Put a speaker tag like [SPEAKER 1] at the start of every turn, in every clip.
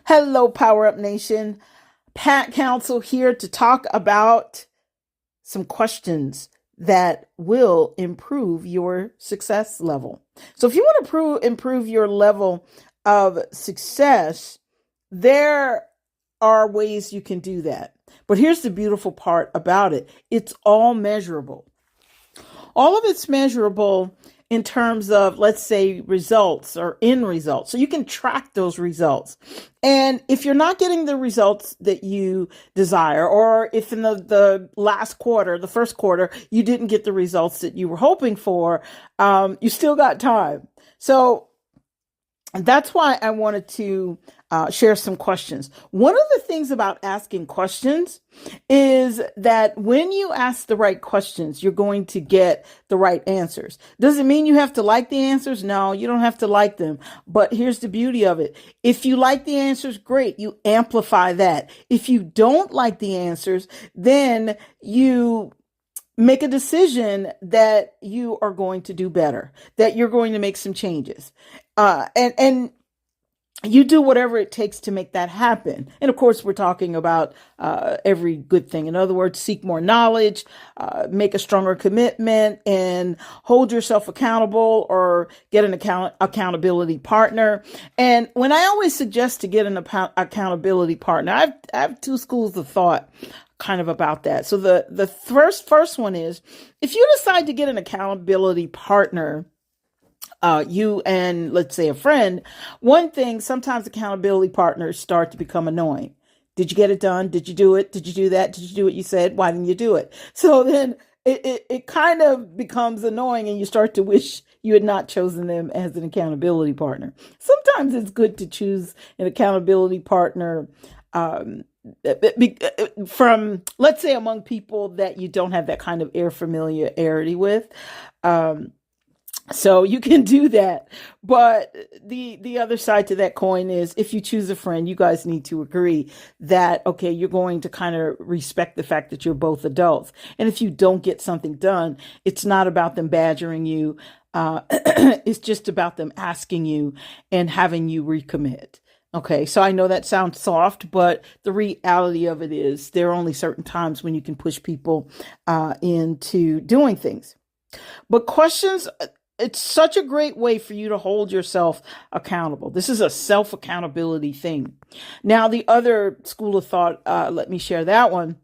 [SPEAKER 1] Hello, Power Up Nation. Pat Council here to talk about some questions that will improve your success level. So, if you want to improve your level of success, there are ways you can do that. But here's the beautiful part about it, it's all measurable. All of it's measurable in terms of, let's say, results or end results. So you can track those results. And if you're not getting the results that you desire, or if in the last quarter, the first quarter, you didn't get the results that you were hoping for, you still got time. So that's why I wanted to share some questions. One of the things about asking questions is that when you ask the right questions, you're going to get the right answers. Does it mean you have to like the answers? No, you don't have to like them. But here's the beauty of it. If you like the answers, great. You amplify that. If you don't like the answers, then you make a decision that you are going to do better, that you're going to make some changes. And you do whatever it takes to make that happen. And of course, we're talking about every good thing. In other words, seek more knowledge, make a stronger commitment, and hold yourself accountable or get an accountability partner. And when I always suggest to get an accountability partner, I have two schools of thought kind of about that. So the first one is, if you decide to get an accountability partner, you and let's say a friend, one thing, sometimes accountability partners start to become annoying. Did you get it done? Did you do it? Did you do that? Did you do what you said? Why didn't you do it? So then it kind of becomes annoying and you start to wish you had not chosen them as an accountability partner. Sometimes it's good to choose an accountability partner from, let's say, among people that you don't have that kind of air familiarity with. So you can do that. But the other side to that coin is, if you choose a friend, you guys need to agree that, okay, you're going to kind of respect the fact that you're both adults. And if you don't get something done, it's not about them badgering you. It's just about them asking you and having you recommit. Okay, so I know that sounds soft, but the reality of it is there are only certain times when you can push people into doing things. But questions, it's such a great way for you to hold yourself accountable. This is a self accountability thing. Now, the other school of thought, let me share that one,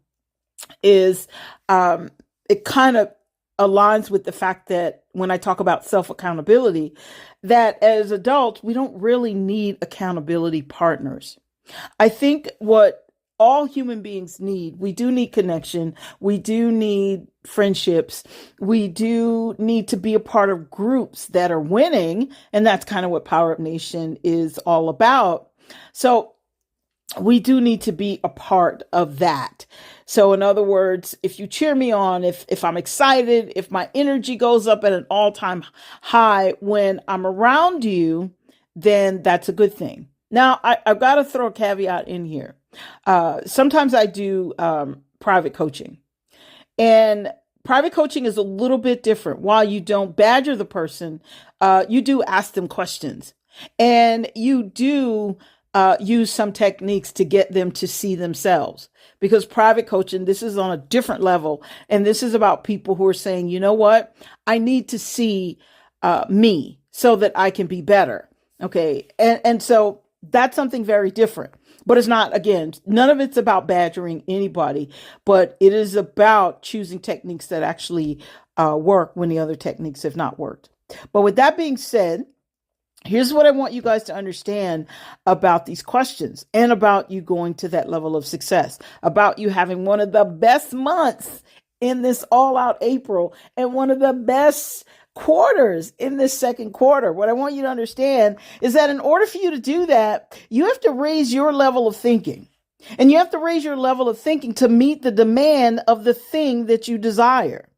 [SPEAKER 1] is it kind of aligns with the fact that when I talk about self accountability, that as adults, we don't really need accountability partners. I think what all human beings need, we do need connection. We do need friendships. We do need to be a part of groups that are winning. And that's kind of what Power Up Nation is all about. So we do need to be a part of that. So in other words, if you cheer me on, if I'm excited, if my energy goes up at an all-time high when I'm around you, then that's a good thing. Now, I've got to throw a caveat in here. Sometimes I do private coaching. And private coaching is a little bit different. While you don't badger the person, you do ask them questions. And you do use some techniques to get them to see themselves. Because private coaching, this is on a different level. And this is about people who are saying, you know what? I need to see me so that I can be better. Okay. And so that's something very different. But it's not, again, none of it's about badgering anybody, but it is about choosing techniques that actually work when the other techniques have not worked. But with that being said, here's what I want you guys to understand about these questions and about you going to that level of success, about you having one of the best months in this all out April and one of the best quarters in this second quarter. What I want you to understand is that in order for you to do that, you have to raise your level of thinking. And you have to raise your level of thinking to meet the demand of the thing that you desire.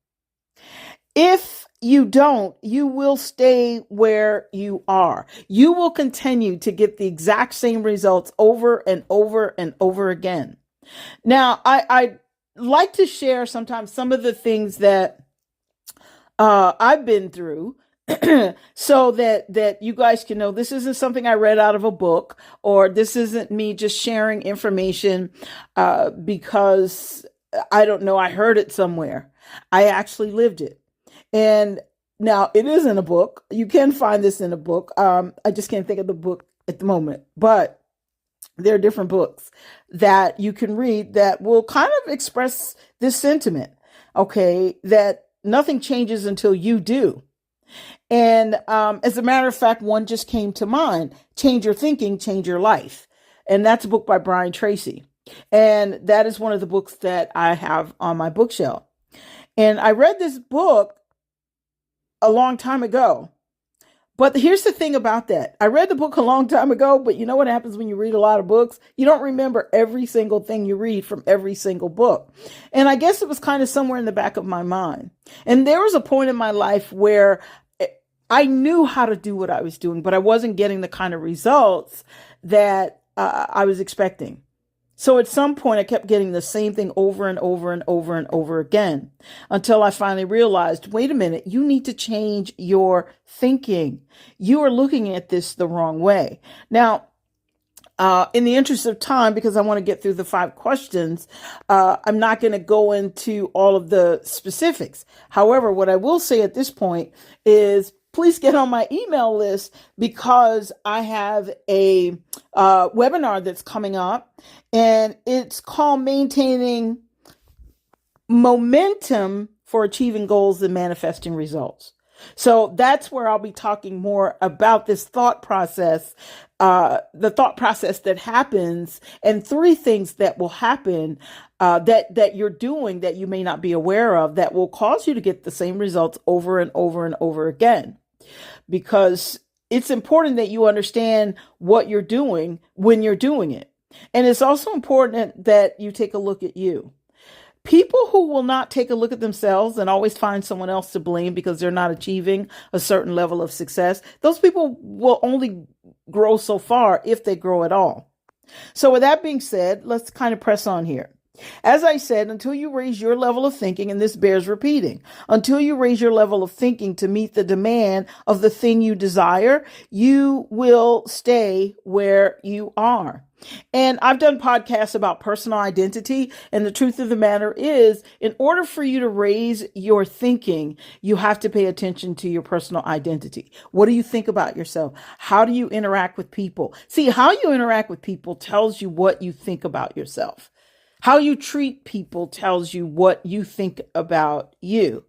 [SPEAKER 1] If you don't, you will stay where you are. You will continue to get the exact same results over and over and over again. Now, I like to share sometimes some of the things that I've been through so that you guys can know this isn't something I read out of a book, or this isn't me just sharing information because I don't know, I heard it somewhere. I actually lived it. And now it is in a book. You can find this in a book. I just can't think of the book at the moment, but there are different books that you can read that will kind of express this sentiment. Okay, that nothing changes until you do. And as a matter of fact, one just came to mind: Change Your Thinking, Change Your Life. And that's a book by Brian Tracy. And that is one of the books that I have on my bookshelf. And I read this book a long time ago. But here's the thing about that. I read the book a long time ago, but you know what happens when you read a lot of books? You don't remember every single thing you read from every single book. And I guess it was kind of somewhere in the back of my mind. And there was a point in my life where I knew how to do what I was doing, but I wasn't getting the kind of results that I was expecting. So at some point, I kept getting the same thing over and over and over and over again until I finally realized, wait a minute, you need to change your thinking. You are looking at this the wrong way. Now, in the interest of time, because I want to get through the 5 questions, I'm not going to go into all of the specifics. However, what I will say at this point is please get on my email list, because I have a webinar that's coming up, and it's called Maintaining Momentum for Achieving Goals and Manifesting Results. So that's where I'll be talking more about this thought process, the thought process that happens, and 3 things that will happen that you're doing that you may not be aware of that will cause you to get the same results over and over and over again. Because it's important that you understand what you're doing when you're doing it. And it's also important that you take a look at you. People who will not take a look at themselves and always find someone else to blame because they're not achieving a certain level of success, those people will only grow so far, if they grow at all. So with that being said, let's kind of press on here. As I said, until you raise your level of thinking, and this bears repeating, until you raise your level of thinking to meet the demand of the thing you desire, you will stay where you are. And I've done podcasts about personal identity. And the truth of the matter is, in order for you to raise your thinking, you have to pay attention to your personal identity. What do you think about yourself? How do you interact with people? See, how you interact with people tells you what you think about yourself. How you treat people tells you what you think about you.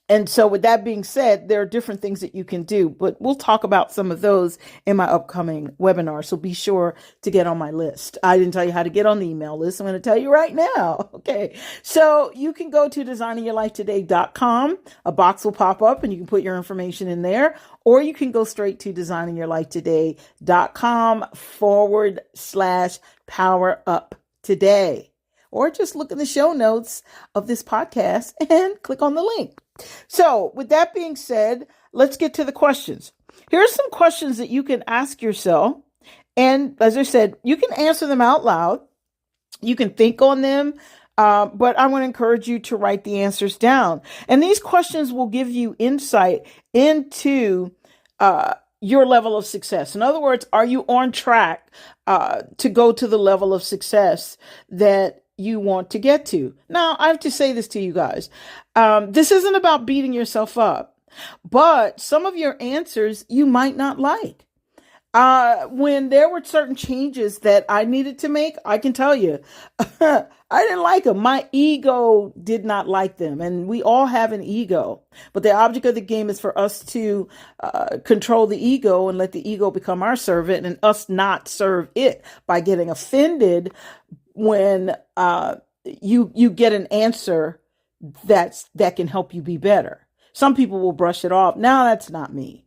[SPEAKER 1] And so with that being said, there are different things that you can do, but we'll talk about some of those in my upcoming webinar. So be sure to get on my list. I didn't tell you how to get on the email list. I'm going to tell you right now. Okay. So you can go to designingyourlifetoday.com. A box will pop up and you can put your information in there, or you can go straight to designingyourlifetoday.com/power up today, or just look in the show notes of this podcast and click on the link. So with that being said, let's get to the questions. Here are some questions that you can ask yourself. And as I said, you can answer them out loud. You can think on them, but I want to encourage you to write the answers down. And these questions will give you insight into your level of success. In other words, are you on track to go to the level of success that you want to get to? Now, I have to say this to you guys. This isn't about beating yourself up, but some of your answers you might not like. When there were certain changes that I needed to make, I can tell you, I didn't like them. My ego did not like them. And we all have an ego. But the object of the game is for us to control the ego and let the ego become our servant, and us not serve it by getting offended when you get an answer that can help you be better. Some people will brush it off. Now that's not me.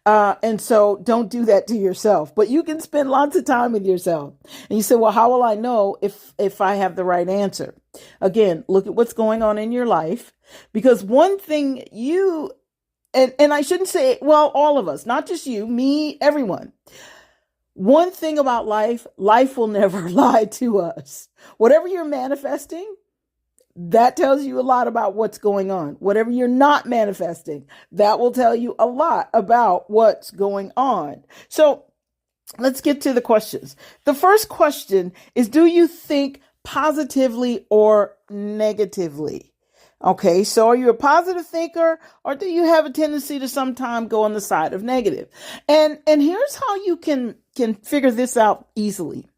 [SPEAKER 1] And so don't do that to yourself, but you can spend lots of time with yourself. And you say, well, how will I know if I have the right answer? Again, look at what's going on in your life, because one thing and I shouldn't say, well, all of us, not just you, me, everyone. One thing about life will never lie to us. Whatever you're manifesting, That tells you a lot about what's going on. Whatever you're not manifesting, that will tell you a lot about what's going on. So let's get to the questions. The first question is, do you think positively or negatively? Okay, so are you a positive thinker, or do you have a tendency to sometimes go on the side of negative? And here's how you can figure this out easily.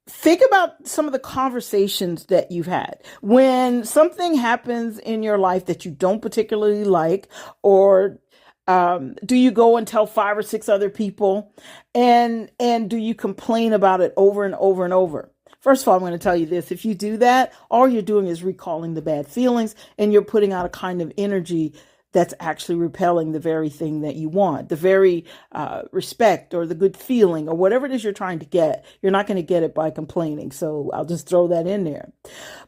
[SPEAKER 1] Think about some of the conversations that you've had. When something happens in your life that you don't particularly like, or do you go and tell 5 or 6 other people, and do you complain about it over and over and over? First of all, I'm going to tell you this. If you do that, all you're doing is recalling the bad feelings, and you're putting out a kind of energy that's actually repelling the very thing that you want, the very respect or the good feeling or whatever it is you're trying to get. You're not going to get it by complaining. So I'll just throw that in there.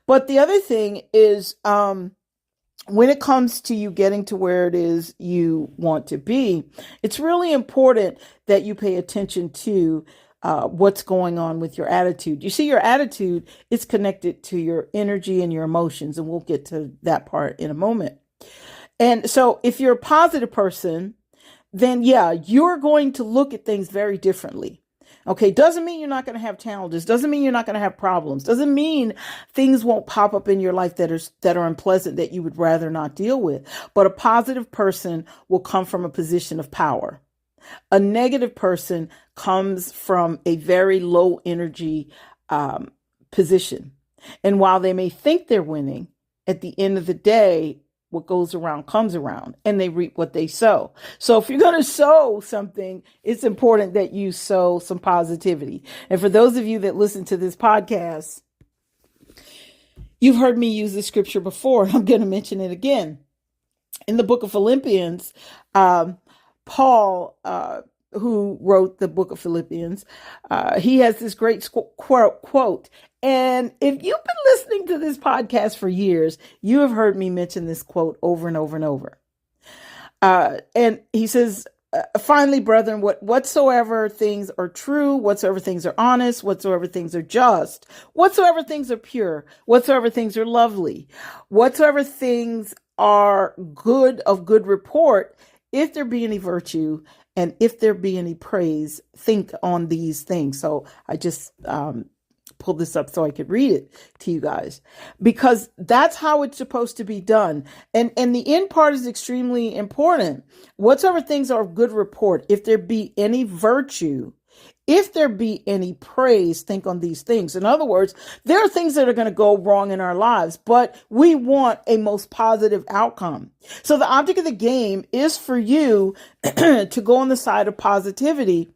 [SPEAKER 1] But the other thing is, when it comes to you getting to where it is you want to be, it's really important that you pay attention to what's going on with your attitude. You see, your attitude is connected to your energy and your emotions, and we'll get to that part in a moment. And so if you're a positive person, then yeah, you're going to look at things very differently. Okay, doesn't mean you're not going to have challenges. Doesn't mean you're not going to have problems. Doesn't mean things won't pop up in your life that are unpleasant that you would rather not deal with. But a positive person will come from a position of power. A negative person comes from a very low energy position. And while they may think they're winning, at the end of the day, what goes around comes around, and they reap what they sow. So if you're going to sow something, it's important that you sow some positivity. And for those of you that listen to this podcast, you've heard me use this scripture before. I'm going to mention it again. In the book of Philippians, Paul, who wrote the book of Philippians, he has this great quote. And if you've been listening to this podcast for years, you have heard me mention this quote over and over and over. And he says, finally, brethren, whatsoever things are true, whatsoever things are honest, whatsoever things are just, whatsoever things are pure, whatsoever things are lovely, whatsoever things are good of good report, if there be any virtue and if there be any praise, think on these things. So I just pulled this up so I could read it to you guys, because that's how it's supposed to be done. And the end part is extremely important. Whatsoever things are of good report, if there be any virtue, if there be any praise, think on these things. In other words, there are things that are going to go wrong in our lives, but we want a most positive outcome. So the object of the game is for you to go on the side of positivity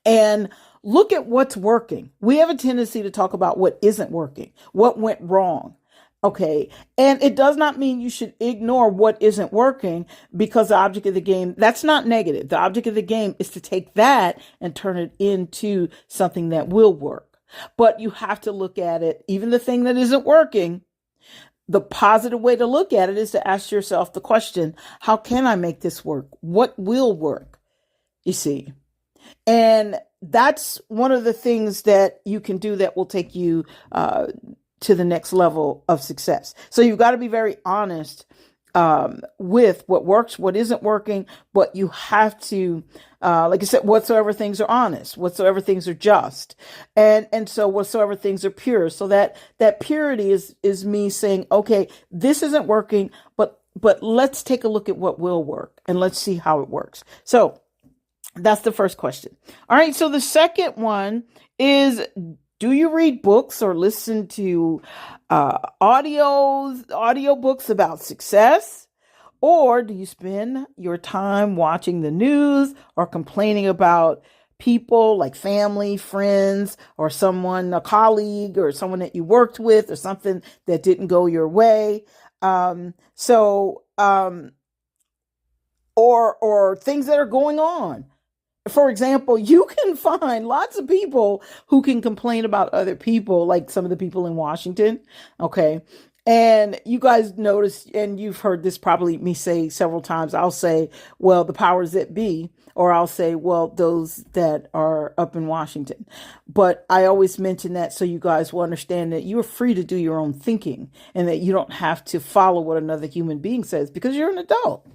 [SPEAKER 1] and look at what's working. We have a tendency to talk about what isn't working, what went wrong. Okay. And it does not mean you should ignore what isn't working, because the object of the game, that's not negative. The object of the game is to take that and turn it into something that will work. But you have to look at it, even the thing that isn't working. The positive way to look at it is to ask yourself the question, how can I make this work? What will work? You see? And that's one of the things that you can do that will take you to the next level of success. So you've got to be very honest with what works, what isn't working, but you have to, like I said, whatsoever things are honest, whatsoever things are just, and so whatsoever things are pure. So that purity is me saying, okay, this isn't working, but let's take a look at what will work and let's see how it works. So that's the first question. All right. So the second one is, do you read books or listen to audiobooks about success? Or do you spend your time watching the news or complaining about people like family, friends, or someone, a colleague, or someone that you worked with, or something that didn't go your way? Or things that are going on. For example, you can find lots of people who can complain about other people, like some of the people in Washington. Okay. And you guys notice, and you've heard this probably me say several times, I'll say, well, the powers that be or I'll say, well, those that are up in Washington. But I always mention that so you guys will understand that you're free to do your own thinking and that you don't have to follow what another human being says because you're an adult.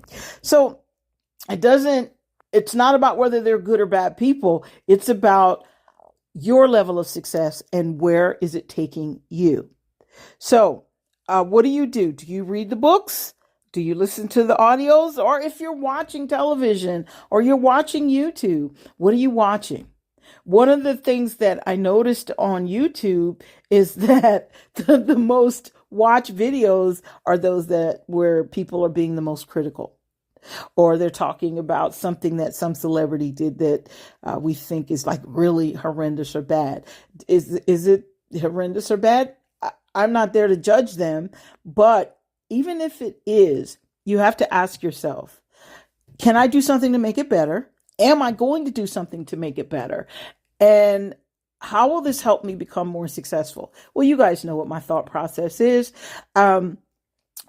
[SPEAKER 1] So it's not about whether they're good or bad people. It's about your level of success and where is it taking you. So, what do? Do you read the books? Do you listen to the audios? Or if you're watching television or you're watching YouTube, what are you watching? One of the things that I noticed on YouTube is that the most watched videos are those that where people are being the most critical, or they're talking about something that some celebrity did that we think is like really horrendous or bad. Is it horrendous or bad? I'm not there to judge them, but even if it is, you have to ask yourself, can I do something to make it better? Am I going to do something to make it better? And how will this help me become more successful? Well, you guys know what my thought process is.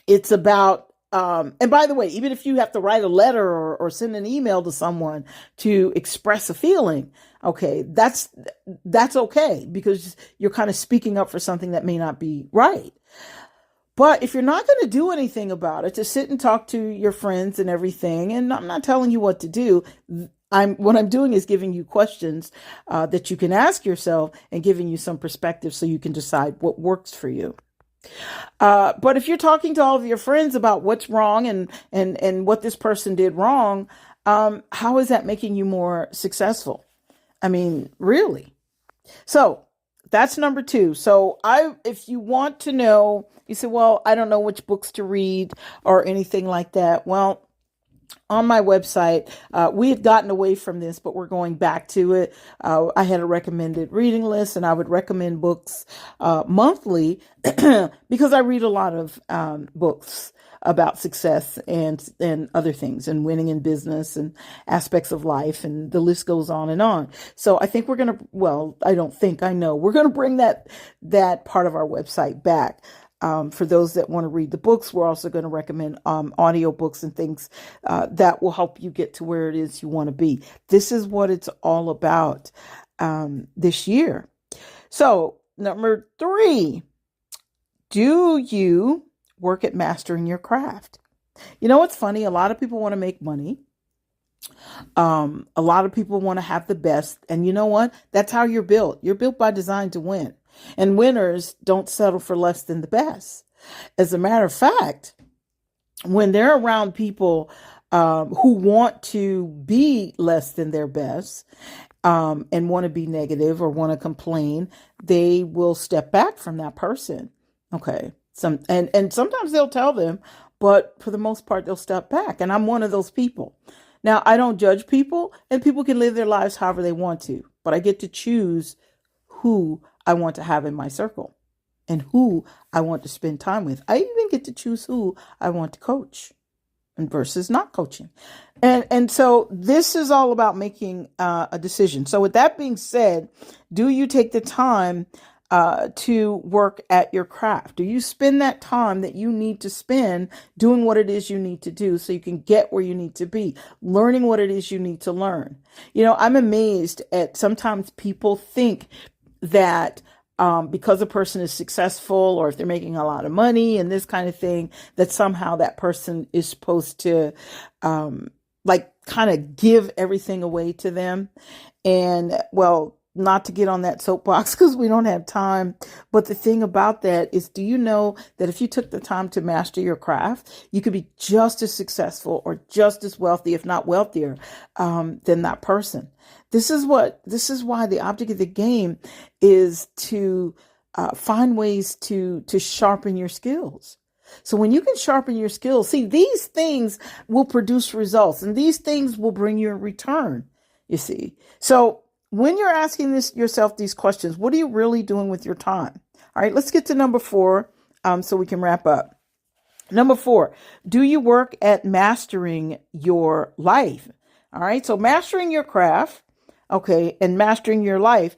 [SPEAKER 1] It's about and by the way, even if you have to write a letter or send an email to someone to express a feeling, okay, that's okay because you're kind of speaking up for something that may not be right. But if you're not going to do anything about it, to sit and talk to your friends and everything, and I'm not telling you what to do. What I'm doing is giving you questions that you can ask yourself and giving you some perspective so you can decide what works for you. But if you're talking to all of your friends about what's wrong and what this person did wrong, how is that making you more successful? I mean, really? So that's number 2. So if you want to know, you say, well, I don't know which books to read or anything like that. Well, on my website, we had gotten away from this, but we're going back to it. I had a recommended reading list, and I would recommend books monthly because I read a lot of books about success and other things and winning in business and aspects of life, and the list goes on and on. So I think we're going to, well, I don't think, I know we're going to bring that part of our website back. For those that want to read the books, we're also going to recommend audio books and things that will help you get to where it is you want to be. This is what it's all about this year. So, number 3, do you work at mastering your craft? You know what's funny? A lot of people want to make money. A lot of people want to have the best. And you know what? That's how you're built. You're built by design to win. And winners don't settle for less than the best. As a matter of fact, when they're around people who want to be less than their best and want to be negative or want to complain, they will step back from that person. Okay. And sometimes they'll tell them, but for the most part, they'll step back. And I'm one of those people. Now, I don't judge people, and people can live their lives however they want to, but I get to choose who I want to have in my circle and who I want to spend time with. I even get to choose who I want to coach and versus not coaching. And so this is all about making a decision. So with that being said, do you take the time to work at your craft? Do you spend that time that you need to spend doing what it is you need to do so you can get where you need to be, learning what it is you need to learn? You know, I'm amazed at sometimes people think that because a person is successful or if they're making a lot of money and this kind of thing, that somehow that person is supposed to kind of give everything away to them. And well, not to get on that soapbox because we don't have time. But the thing about that is, do you know that if you took the time to master your craft, you could be just as successful or just as wealthy, if not wealthier, than that person? This is why the object of the game is to find ways to sharpen your skills. So when you can sharpen your skills, see, these things will produce results and these things will bring you a return, you see. So when you're asking yourself these questions, what are you really doing with your time? All right, let's get to number 4 so we can wrap up. Number 4, do you work at mastering your life? All right, so mastering your craft, okay, and mastering your life,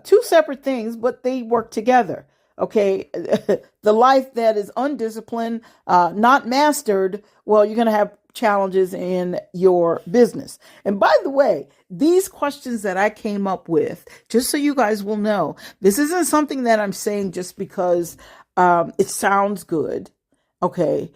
[SPEAKER 1] 2 separate things, but they work together. Okay, the life that is undisciplined, not mastered, well, you're going to have challenges in your business. And by the way, these questions that I came up with, just so you guys will know, this isn't something that I'm saying just because it sounds good. Okay.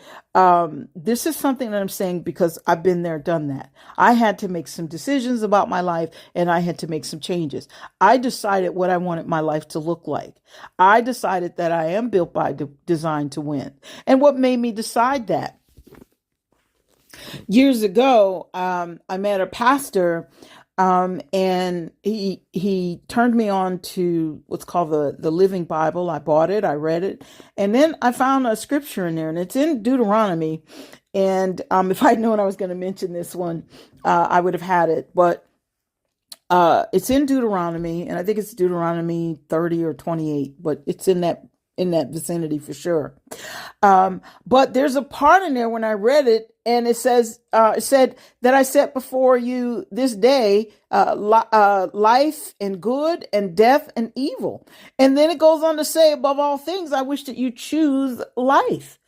[SPEAKER 1] This is something that I'm saying because I've been there, done that. I had to make some decisions about my life and I had to make some changes. I decided what I wanted my life to look like. I decided that I am built by design to win. And what made me decide that? Years ago, I met a pastor, and he turned me on to what's called the Living Bible. I bought it, I read it, and then I found a scripture in there, and it's in Deuteronomy. And if I'd known I was going to mention this one, I would have had it. But it's in Deuteronomy, and I think it's Deuteronomy 30 or 28, but it's in that vicinity for sure. But there's a part in there when I read it, and it said that I set before you this day life and good and death and evil. And then it goes on to say, above all things, I wish that you choose life.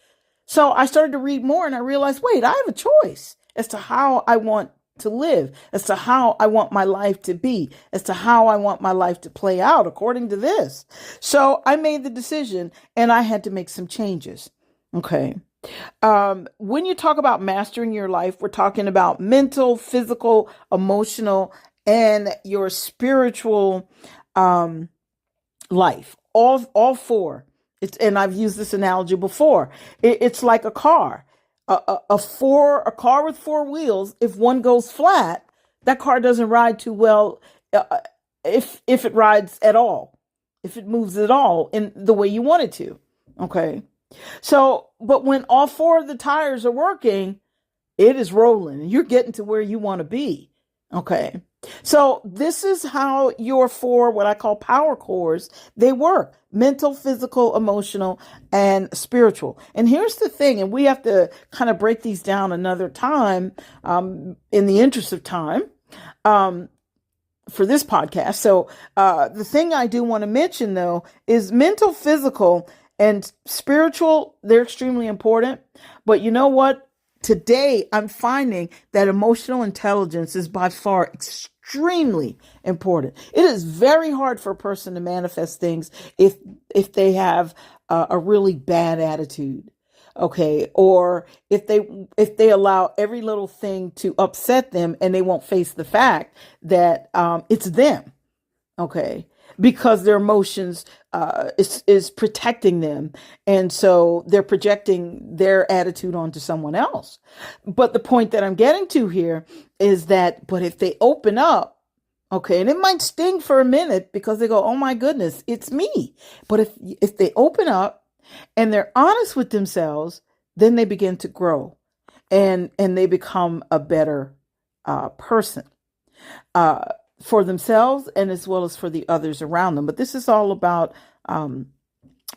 [SPEAKER 1] So I started to read more and I realized, wait, I have a choice as to how I want to live, as to how I want my life to be, as to how I want my life to play out according to this. So I made the decision and I had to make some changes. Okay. When you talk about mastering your life, we're talking about mental, physical, emotional, and your spiritual life. All four. And I've used this analogy before. It's like a car. A car with four wheels. If one goes flat, that car doesn't ride too well. If it rides at all, if it moves at all in the way you want it to. Okay. So, but when all four of the tires are working, it is rolling and you're getting to where you want to be. Okay. So this is how your four, what I call power cores, they work: mental, physical, emotional, and spiritual. And here's the thing, and we have to kind of break these down another time, in the interest of time, for this podcast. So, the thing I do want to mention though is mental, physical, and spiritual. They're extremely important, but you know what? Today, I'm finding that emotional intelligence is by far extremely important. It is very hard for a person to manifest things if they have a really bad attitude, okay, or if they allow every little thing to upset them and they won't face the fact that it's them, okay, because their emotions is protecting them. And so they're projecting their attitude onto someone else. But the point that I'm getting to here is that, but if they open up, okay, and it might sting for a minute because they go, oh my goodness, it's me. But if they open up and they're honest with themselves, then they begin to grow and they become a better person. For themselves and as well as for the others around them. But this is all about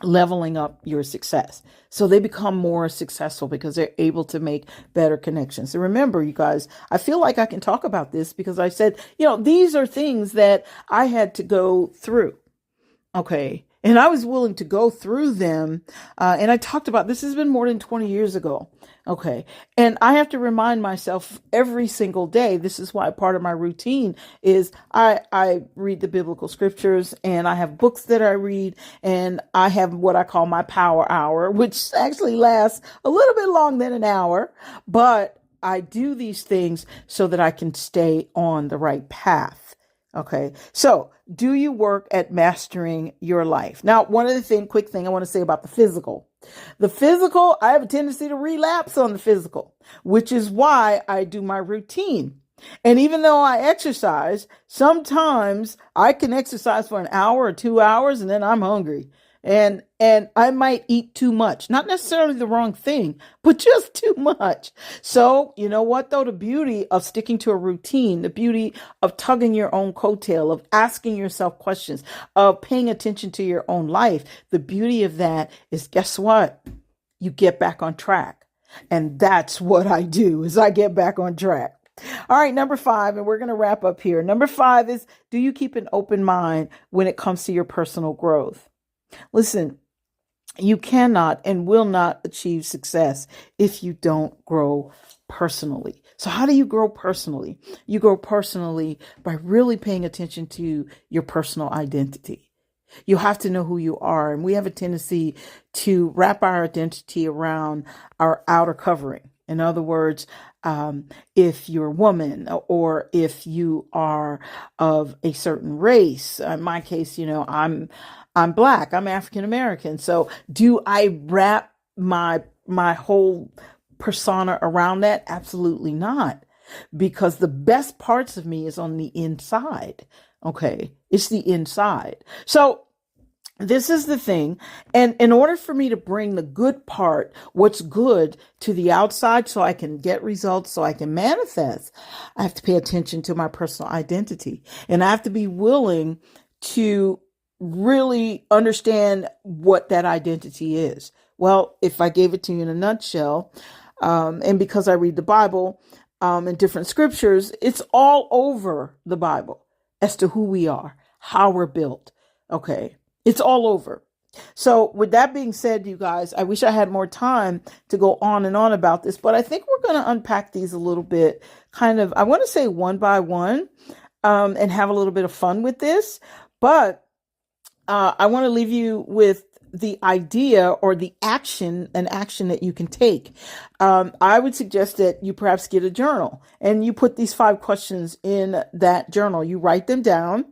[SPEAKER 1] leveling up your success. So they become more successful because they're able to make better connections. And remember, you guys, I feel like I can talk about this because I said, these are things that I had to go through. Okay. And I was willing to go through them. And I talked about this has been more than 20 years ago. Okay. And I have to remind myself every single day. This is why part of my routine is I read the biblical scriptures and I have books that I read, and I have what I call my power hour, which actually lasts a little bit longer than an hour, but I do these things so that I can stay on the right path. Okay. So do you work at mastering your life? Now, one of the quick thing I want to say about the physical, I have a tendency to relapse on the physical, which is why I do my routine. And even though I exercise, sometimes I can exercise for an hour or 2 hours and then I'm hungry. And I might eat too much, not necessarily the wrong thing, but just too much. So you know what, though, the beauty of sticking to a routine, the beauty of tugging your own coattail, of asking yourself questions, of paying attention to your own life. The beauty of that is, guess what? You get back on track. And that's what I do, is I get back on track. All right, number 5, and we're going to wrap up here. Number 5 is, do you keep an open mind when it comes to your personal growth? Listen, You cannot and will not achieve success if you don't grow personally. So how do you grow personally? You grow personally by really paying attention to your personal identity. You have to know who you are. And we have a tendency to wrap our identity around our outer covering. In other words, if you're a woman or if you are of a certain race, in my case, I'm Black, I'm African American. So do I wrap my whole persona around that? Absolutely not. Because the best parts of me is on the inside. Okay. It's the inside. So this is the thing. And in order for me to bring the good part, what's good, to the outside so I can get results, so I can manifest, I have to pay attention to my personal identity. And I have to be willing to really understand what that identity is. Well, if I gave it to you in a nutshell, and because I read the Bible and different scriptures, it's all over the Bible as to who we are, how we're built. Okay. It's all over. So with that being said, you guys, I wish I had more time to go on and on about this, but I think we're going to unpack these a little bit, kind of, I want to say one by one, and have a little bit of fun with this. But I want to leave you with the idea or the action, an action that you can take. I would suggest that you perhaps get a journal and you put these 5 questions in that journal. You write them down.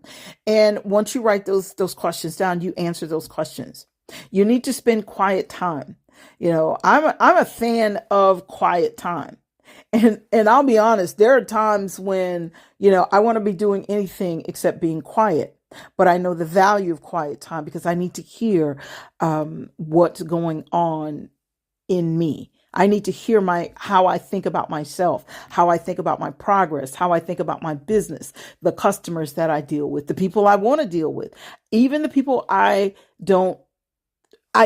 [SPEAKER 1] And once you write those questions down, you answer those questions. You need to spend quiet time. I'm a fan of quiet time. And I'll be honest, there are times when, I want to be doing anything except being quiet. But I know the value of quiet time because I need to hear what's going on in me. I need to hear how I think about myself, how I think about my progress, how I think about my business, the customers that I deal with, the people I want to deal with, even the people I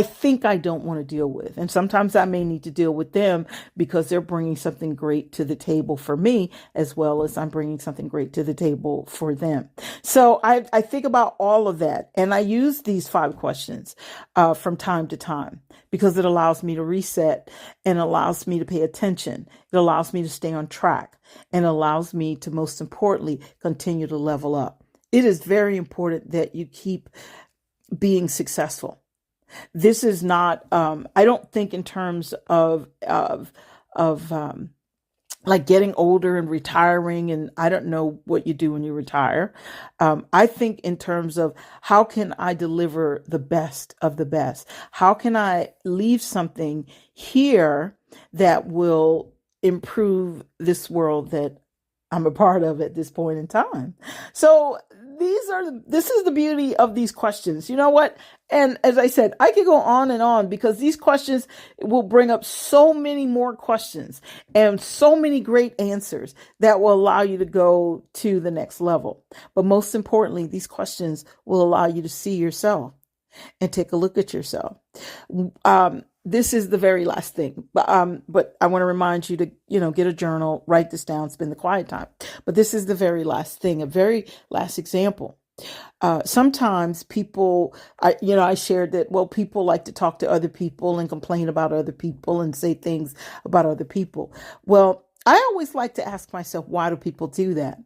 [SPEAKER 1] think I don't want to deal with. And sometimes I may need to deal with them because they're bringing something great to the table for me, as well as I'm bringing something great to the table for them. So I think about all of that. And I use these 5 questions from time to time because it allows me to reset and allows me to pay attention. It allows me to stay on track and allows me to, most importantly, continue to level up. It is very important that you keep being successful. This is not, I don't think in terms of like getting older and retiring. And I don't know what you do when you retire. I think in terms of how can I deliver the best of the best? How can I leave something here that will improve this world that I'm a part of at this point in time? So this is the beauty of these questions. You know what? And as I said, I could go on and on because these questions will bring up so many more questions and so many great answers that will allow you to go to the next level. But most importantly, these questions will allow you to see yourself and take a look at yourself. This is the very last thing, but I want to remind you to, get a journal, write this down, spend the quiet time. But this is the very last thing, a very last example. Sometimes people, I shared that, well, people like to talk to other people and complain about other people and say things about other people. Well, I always like to ask myself, why do people do that?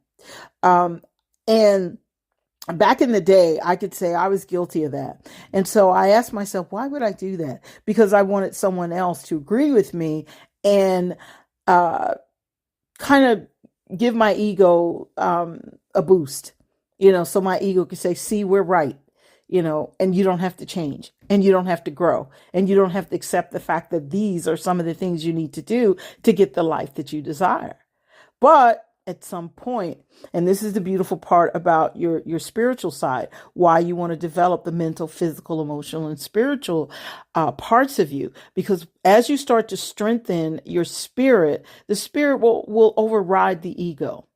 [SPEAKER 1] And back in the day, I could say I was guilty of that. And so I asked myself, why would I do that? Because I wanted someone else to agree with me and kind of give my ego a boost, so my ego could say, see, we're right, and you don't have to change and you don't have to grow and you don't have to accept the fact that these are some of the things you need to do to get the life that you desire. But at some point, and this is the beautiful part about your spiritual side, why you want to develop the mental, physical, emotional, and spiritual parts of you. Because as you start to strengthen your spirit, the spirit will override the ego.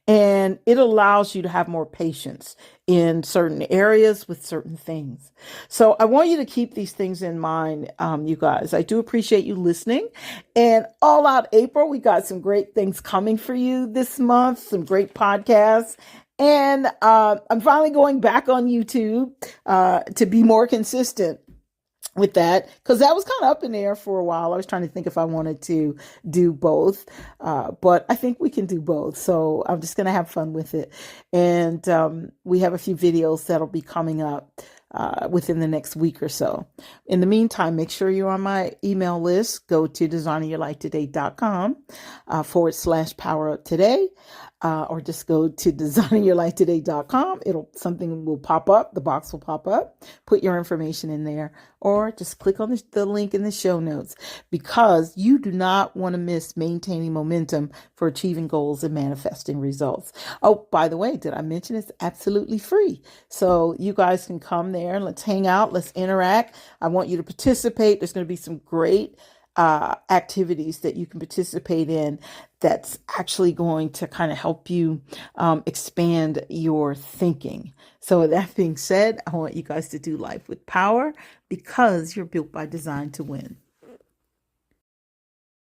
[SPEAKER 1] And it allows you to have more patience in certain areas with certain things. So I want you to keep these things in mind, you guys. I do appreciate you listening. And all out April, we got some great things coming for you this month, some great podcasts. And I'm finally going back on YouTube to be more consistent. with that, because that was kind of up in there for a while. I was trying to think if I wanted to do both, but I think we can do both. So I'm just going to have fun with it. And we have a few videos that'll be coming up within the next week or so. In the meantime, make sure you're on my email list. Go to designingyourlifetoday.com /power up today. Or just go to designingyourlifetoday.com. Something will pop up. The box will pop up. Put your information in there, or just click on the link in the show notes, because you do not want to miss maintaining momentum for achieving goals and manifesting results. Oh, by the way, did I mention it's absolutely free? So you guys can come there and let's hang out. Let's interact. I want you to participate. There's going to be some great activities that you can participate in that's actually going to kind of help you expand your thinking. So with that being said, I want you guys to do life with power, because you're built by design to win.